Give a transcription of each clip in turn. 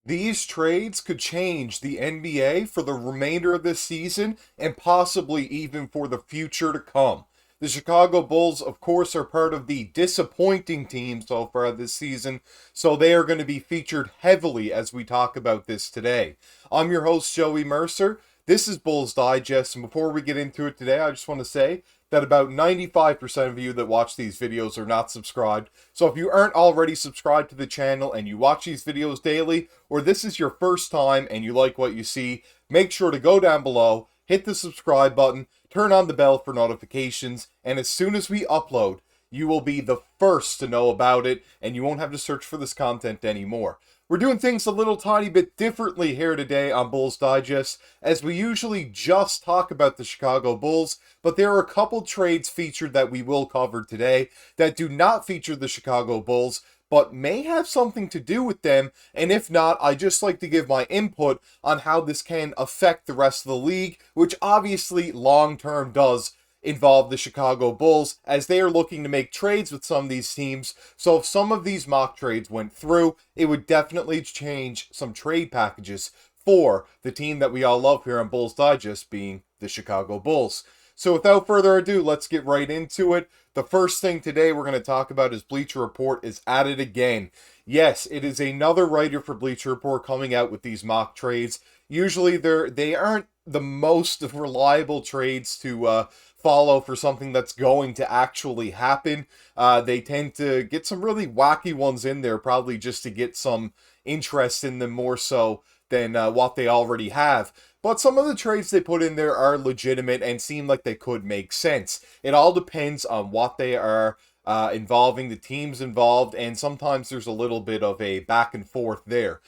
These trades could change the NBA for the remainder of this season and possibly even for the future to come. The Chicago Bulls, of course, are part of the disappointing team so far this season, so they are going to be featured heavily as we talk about this today. I'm your host, Joey Mercer. This is Bulls Digest, and before we get into it today, I just want to say that about 95% of you that watch these videos are not subscribed. So if you aren't already subscribed to the channel and you watch these videos daily, or this is your first time and you like what you see, make sure to go down below, hit the subscribe button, turn on the bell for notifications, and as soon as we upload, you will be the first to know about it, and you won't have to search for this content anymore. We're doing things a little tiny bit differently here today on Bulls Digest, as we usually just talk about the Chicago Bulls, but there are a couple trades featured that we will cover today that do not feature the Chicago Bulls, but may have something to do with them, and if not, I just like to give my input on how this can affect the rest of the league, which obviously long-term does involve the Chicago Bulls, as they are looking to make trades with some of these teams. So if some of these mock trades went through, it would definitely change some trade packages for the team that we all love here on Bulls Digest, being the Chicago Bulls. So without further ado, let's get right into it. The first thing today we're going to talk about is Bleacher Report is at it again. Yes, it is another writer for Bleacher Report coming out with these mock trades. Usually they aren't the most reliable trades to follow for something that's going to actually happen. They tend to get some really wacky ones in there, probably just to get some interest in them more so than what they already have. But some of the trades they put in there are legitimate and seem like they could make sense. It all depends on what they are involving, the teams involved, and sometimes there's a little bit of a back and forth there.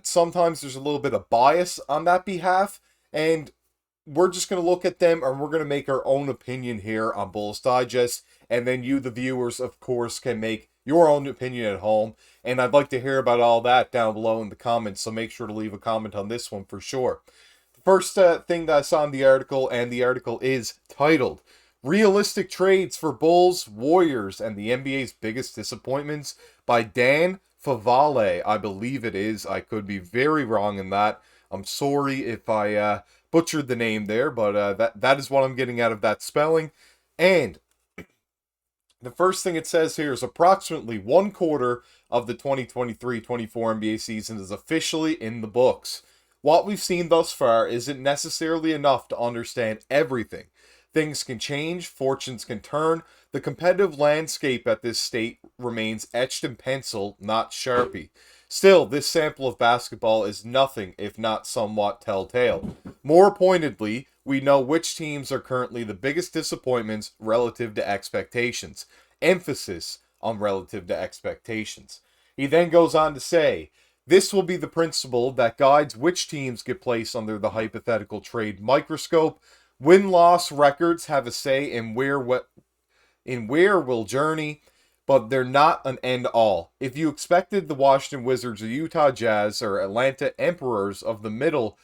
Sometimes there's a little bit of bias on that behalf, and we're just going to look at them and we're going to make our own opinion here on Bulls Digest, and then you, the viewers, of course, can make your own opinion at home. And I'd like to hear about all that down below in the comments, so make sure to leave a comment on this one for sure. The first thing that I saw in the article, and the article is titled, Realistic Trades for Bulls, Warriors, and the NBA's Biggest Disappointments by Dan Favale, I believe it is. I could be very wrong in that. I'm sorry if I butchered the name there, but that is what I'm getting out of that spelling. And the first thing it says here is approximately 1/4 of the 2023-24 NBA season is officially in the books. What we've seen thus far isn't necessarily enough to understand everything. Things can change, fortunes can turn. The competitive landscape at this state remains etched in pencil, not Sharpie. Still, this sample of basketball is nothing if not somewhat telltale. More pointedly, we know which teams are currently the biggest disappointments relative to expectations. Emphasis on relative to expectations. He then goes on to say, this will be the principle that guides which teams get placed under the hypothetical trade microscope. Win-loss records have a say in where we'll journey, but they're not an end-all. If you expected the Washington Wizards or Utah Jazz or Atlanta Emperors of the middle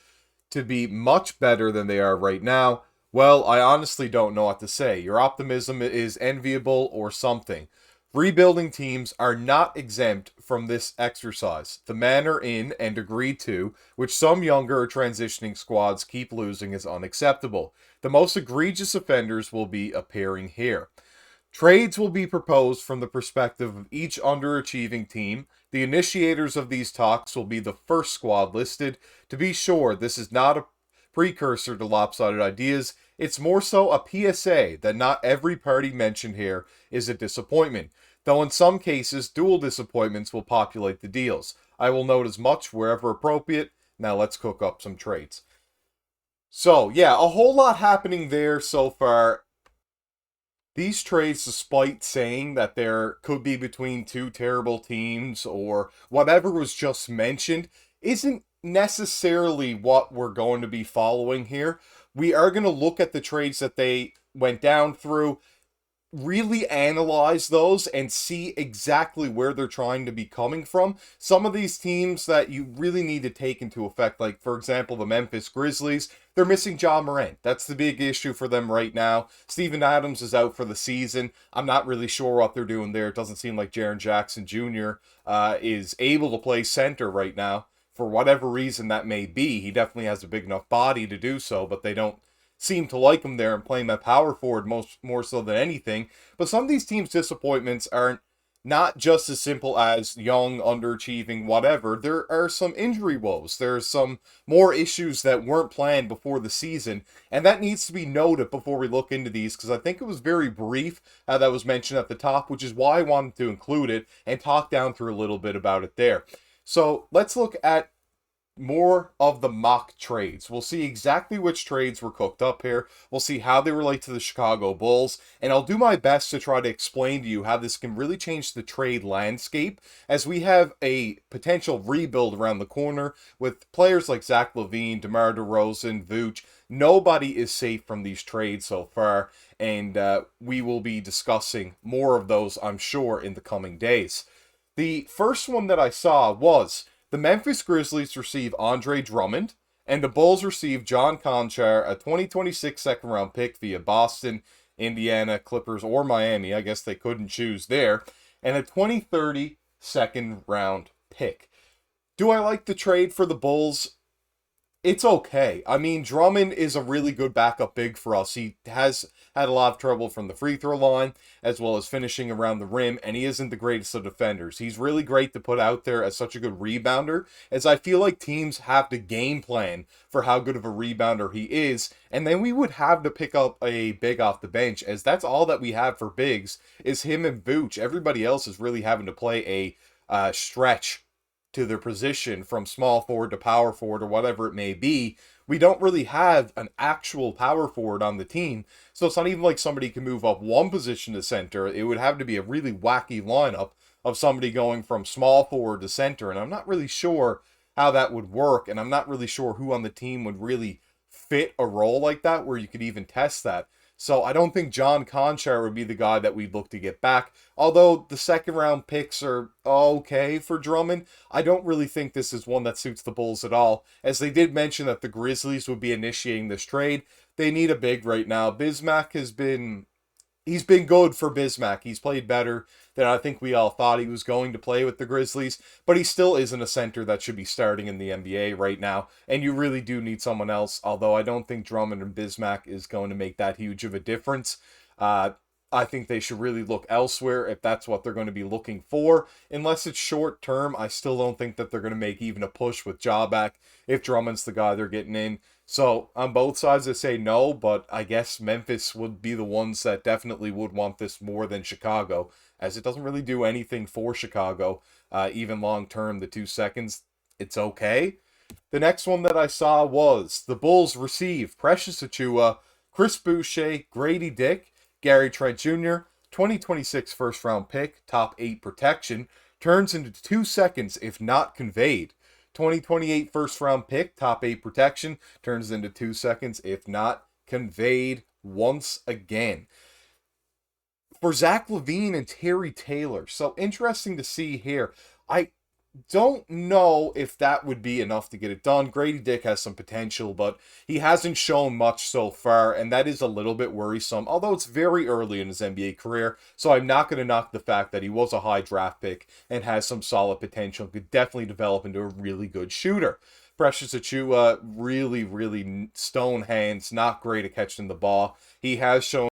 to be much better than they are right now, well, I honestly don't know what to say. Your optimism is enviable or something. Rebuilding teams are not exempt from this exercise. The manner in and degree to which some younger or transitioning squads keep losing is unacceptable. The most egregious offenders will be appearing here. Trades will be proposed from the perspective of each underachieving team. The initiators of these talks will be the first squad listed. To be sure, this is not a precursor to lopsided ideas. It's more so a PSA that not every party mentioned here is a disappointment, though in some cases, dual disappointments will populate the deals. I will note as much wherever appropriate. Now let's cook up some trades. So, yeah, a whole lot happening there so far. These trades, despite saying that there could be between two terrible teams or whatever was just mentioned, isn't necessarily what we're going to be following here. We are going to look at the trades that they went down through, really analyze those and see exactly where they're trying to be coming from. Some of these teams that you really need to take into effect, like for example the Memphis Grizzlies, they're missing Ja Morant. That's the big issue for them right now. Steven Adams is out for the season. I'm not really sure what they're doing there. It doesn't seem like Jaren Jackson Jr. Is able to play center right now for whatever reason that may be. He definitely has a big enough body to do so, but they don't seem to like him there and play him at power forward more so than anything. But some of these teams' disappointments aren't not just as simple as young, underachieving, whatever. There are some injury woes. There's some more issues that weren't planned before the season, and that needs to be noted before we look into these, because I think it was very brief how that was mentioned at the top, which is why I wanted to include it and talk down through a little bit about it there. So let's look at more of the mock trades. We'll see exactly which trades were cooked up here. We'll see how they relate to the Chicago Bulls, and I'll do my best to try to explain to you how this can really change the trade landscape, as we have a potential rebuild around the corner with players like Zach Lavine, DeMar DeRozan, Vooch. Nobody is safe from these trades so far, and we will be discussing more of those, I'm sure, in the coming days. The first one that I saw was the Memphis Grizzlies receive Andre Drummond, and the Bulls receive John Konchar, a 2026 second-round pick via Boston, Indiana, Clippers, or Miami. I guess they couldn't choose there. And a 2030 second-round pick. Do I like the trade for the Bulls? It's okay. I mean, Drummond is a really good backup big for us. He has had a lot of trouble from the free throw line, as well as finishing around the rim, and he isn't the greatest of defenders. He's really great to put out there as such a good rebounder, as I feel like teams have to game plan for how good of a rebounder he is, and then we would have to pick up a big off the bench, as that's all that we have for bigs, is him and Vooch. Everybody else is really having to play a stretch to their position from small forward to power forward or whatever it may be. We don't really have an actual power forward on the team, so it's not even like somebody can move up one position to center. It would have to be a really wacky lineup of somebody going from small forward to center, and I'm not really sure how that would work, and I'm not really sure who on the team would really fit a role like that where you could even test that. So I don't think John Konchar would be the guy that we'd look to get back. Although the second round picks are okay for Drummond, I don't really think this is one that suits the Bulls at all, as they did mention that the Grizzlies would be initiating this trade. They need a big right now. Bismack he's been good for Bismack. He's played better than I think we all thought he was going to play with the Grizzlies, but he still isn't a center that should be starting in the NBA right now, and you really do need someone else, although I don't think Drummond and Bismack is going to make that huge of a difference. I think they should really look elsewhere if that's what they're going to be looking for. Unless it's short term, I still don't think that they're going to make even a push with Ja back if Drummond's the guy they're getting in. So on both sides, I say no, but I guess Memphis would be the ones that definitely would want this more than Chicago, as it doesn't really do anything for Chicago, even long term. The 2 seconds, it's okay. The next one that I saw was the Bulls receive Precious Achiuwa, Chris Boucher, Grady Dick, Gary Trent Jr., 2026 first round pick, top 8 protection, turns into 2 seconds if not conveyed. 2028 first round pick, top 8 protection, turns into 2 seconds if not conveyed once again. For Zach Lavine and Terry Taylor, so interesting to see here. I don't know if that would be enough to get it done. Grady Dick has some potential, but he hasn't shown much so far, and that is a little bit worrisome, although it's very early in his NBA career, so I'm not going to knock the fact that he was a high draft pick and has some solid potential, could definitely develop into a really good shooter. Precious Achiuwa, really stone hands, not great at catching the ball. He has shown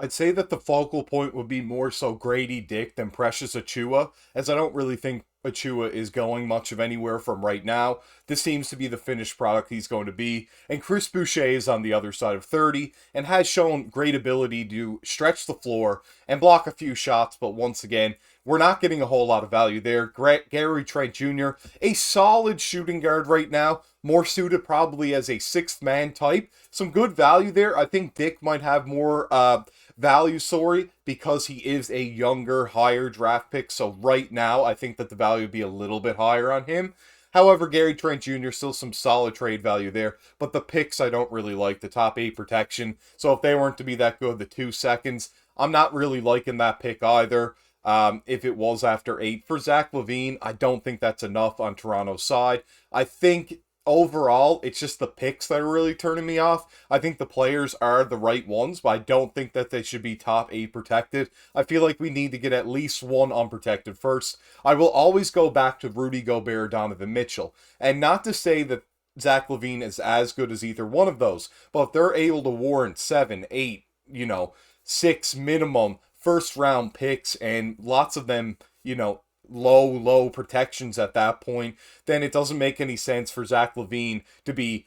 I'd say that the focal point would be more so Grady Dick than Precious Achiuwa, as I don't really think Achiuwa is going much of anywhere from right now. This seems to be the finished product he's going to be, and Chris Boucher is on the other side of 30 and has shown great ability to stretch the floor and block a few shots, but once again, we're not getting a whole lot of value there. Gary Trent Jr., a solid shooting guard right now, more suited probably as a sixth man type. Some good value there. I think Dick might have more value, because he is a younger, higher draft pick. So right now, I think that the value would be a little bit higher on him. However, Gary Trent Jr., still some solid trade value there, but the picks I don't really like. The top 8 protection, so if they weren't to be that good, the 2 seconds, I'm not really liking that pick either. If it was after 8. For Zach Lavine, I don't think that's enough on Toronto's side. I think overall, it's just the picks that are really turning me off. I think the players are the right ones, but I don't think that they should be top 8 protected. I feel like we need to get at least one unprotected first. I will always go back to Rudy Gobert, Donovan Mitchell. And not to say that Zach Lavine is as good as either one of those, but if they're able to warrant 7, 8, 6 minimum first round picks and lots of them, low protections at that point, then it doesn't make any sense for Zach Lavine to be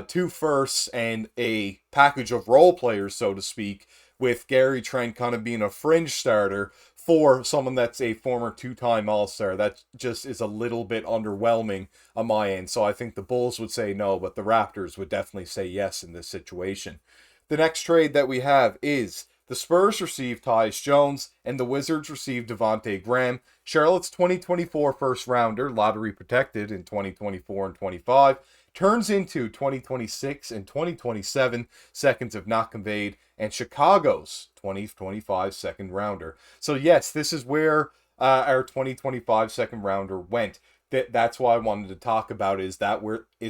2 firsts and a package of role players, so to speak, with Gary Trent kind of being a fringe starter for someone that's a former 2-time All-Star. That just is a little bit underwhelming on my end. So I think the Bulls would say no, but the Raptors would definitely say yes in this situation. The next trade that we have is the Spurs receive Tyus Jones, and the Wizards receive Devontae Graham. Charlotte's 2024 first-rounder, lottery protected in 2024 and 25, turns into 2026 and 2027 seconds if not conveyed, and Chicago's 2025 second-rounder. So yes, this is where our 2025 second-rounder went. That's why I wanted to talk about is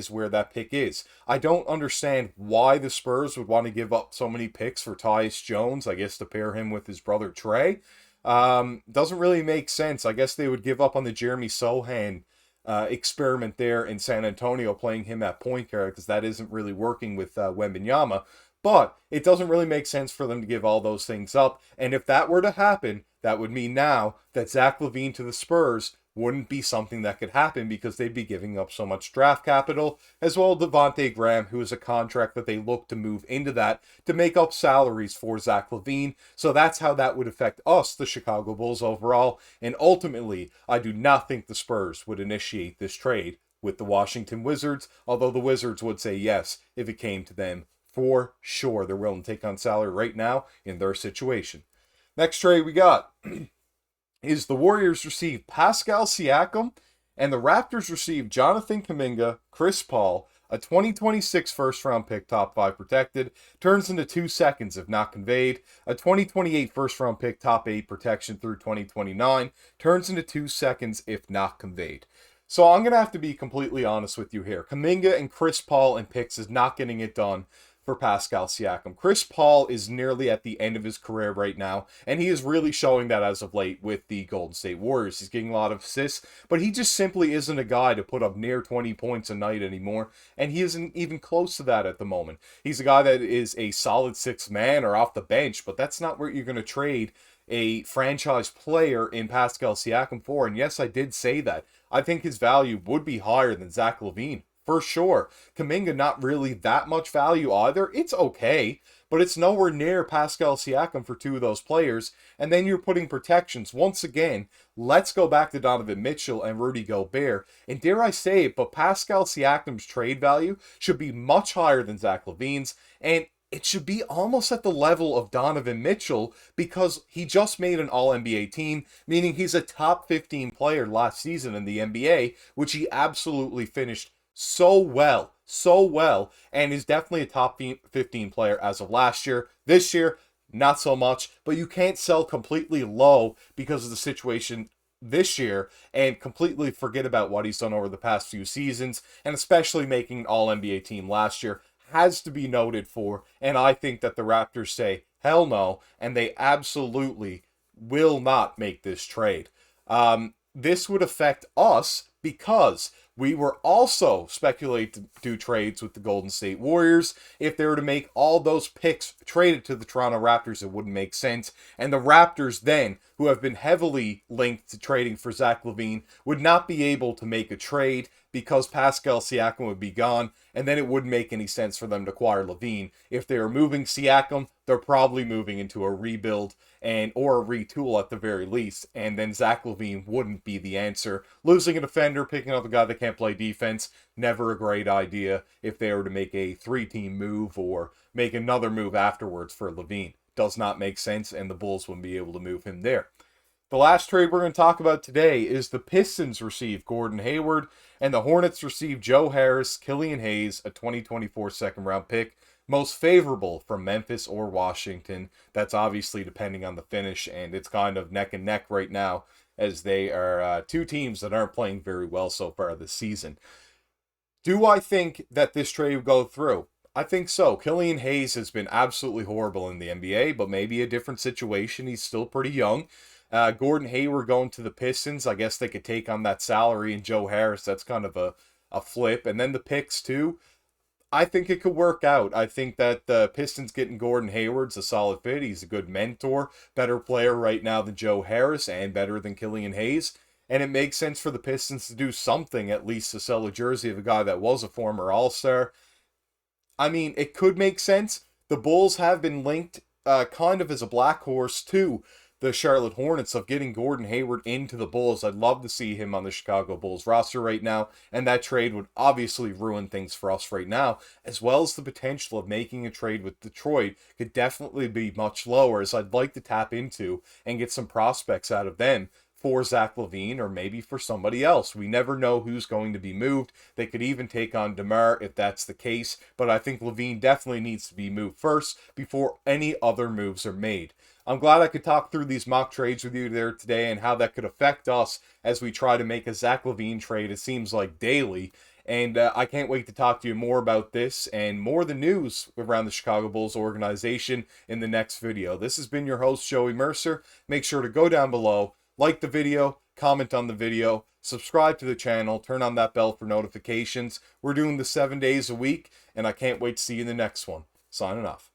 where that pick is. I don't understand why the Spurs would want to give up so many picks for Tyus Jones, I guess to pair him with his brother Trey. Doesn't really make sense. I guess they would give up on the Jeremy Sohan experiment there in San Antonio, playing him at point guard, because that isn't really working with Wembanyama. But it doesn't really make sense for them to give all those things up. And if that were to happen, that would mean now that Zach Lavine to the Spurs wouldn't be something that could happen because they'd be giving up so much draft capital, as well as Devontae Graham, who is a contract that they look to move into that to make up salaries for Zach Lavine. So that's how that would affect us, the Chicago Bulls, overall. And ultimately, I do not think the Spurs would initiate this trade with the Washington Wizards, although the Wizards would say yes if it came to them. For sure, they're willing to take on salary right now in their situation. Next trade we got is the Warriors receive Pascal Siakam, and the Raptors receive Jonathan Kuminga, Chris Paul, a 2026 first-round pick, top 5 protected, turns into 2 seconds if not conveyed, a 2028 first-round pick, top 8 protection through 2029, turns into 2 seconds if not conveyed. So I'm going to have to be completely honest with you here. Kuminga and Chris Paul and picks is not getting it done for Pascal Siakam. Chris Paul is nearly at the end of his career right now, and he is really showing that as of late with the Golden State Warriors. He's getting a lot of assists, but he just simply isn't a guy to put up near 20 points a night anymore, and he isn't even close to that at the moment. He's a guy that is a solid 6 man or off the bench, but that's not where you're going to trade a franchise player in Pascal Siakam for. And yes, I did say that. I think his value would be higher than Zach Lavine. For sure. Kuminga, not really that much value either. It's okay, but it's nowhere near Pascal Siakam for 2 of those players. And then you're putting protections. Once again, let's go back to Donovan Mitchell and Rudy Gobert. And dare I say it, but Pascal Siakam's trade value should be much higher than Zach Lavine's. And it should be almost at the level of Donovan Mitchell because he just made an All-NBA team, meaning he's a top 15 player last season in the NBA, which he absolutely finished so well, and is definitely a top 15 player as of last year. This year, not so much, but you can't sell completely low because of the situation this year and completely forget about what he's done over the past few seasons, and especially making an All-NBA team last year has to be noted for, and I think that the Raptors say, hell no, and they absolutely will not make this trade. This would affect us because we were also speculated to do trades with the Golden State Warriors. If they were to make all those picks traded to the Toronto Raptors, it wouldn't make sense. And the Raptors then, who have been heavily linked to trading for Zach Lavine, would not be able to make a trade because Pascal Siakam would be gone, and then it wouldn't make any sense for them to acquire Lavine. If they are moving Siakam, they're probably moving into a rebuild or a retool at the very least, and then Zach Lavine wouldn't be the answer. Losing a defender, picking up a guy that can't play defense, never a great idea if they were to make a 3-team move or make another move afterwards for Lavine. Does not make sense, and the Bulls wouldn't be able to move him there. The last trade we're going to talk about today is the Pistons receive Gordon Hayward, and the Hornets receive Joe Harris, Killian Hayes, a 2024 second-round pick. Most favorable from Memphis or Washington. That's obviously depending on the finish, and it's kind of neck and neck right now as they are 2 teams that aren't playing very well so far this season. Do I think that this trade will go through? I think so. Killian Hayes has been absolutely horrible in the NBA, but maybe a different situation. He's still pretty young. Gordon Hayward going to the Pistons. I guess they could take on that salary. And Joe Harris, that's kind of a flip. And then the picks, too. I think it could work out. I think that the Pistons getting Gordon Hayward's a solid fit. He's a good mentor, better player right now than Joe Harris, and better than Killian Hayes. And it makes sense for the Pistons to do something, at least to sell a jersey of a guy that was a former All-Star. I mean, it could make sense. The Bulls have been linked kind of as a black horse to the Charlotte Hornets of getting Gordon Hayward into the Bulls. I'd love to see him on the Chicago Bulls roster right now, and that trade would obviously ruin things for us right now, as well as the potential of making a trade with Detroit could definitely be much lower, as I'd like to tap into and get some prospects out of them for Zach Lavine or maybe for somebody else. We never know who's going to be moved. They could even take on DeMar if that's the case, but I think Lavine definitely needs to be moved first before any other moves are made. I'm glad I could talk through these mock trades with you there today and how that could affect us as we try to make a Zach Lavine trade, it seems like daily. And I can't wait to talk to you more about this and more of the news around the Chicago Bulls organization in the next video. This has been your host, Joey Mercer. Make sure to go down below, like the video, comment on the video, subscribe to the channel, turn on that bell for notifications. We're doing this 7 days a week, and I can't wait to see you in the next one. Signing off.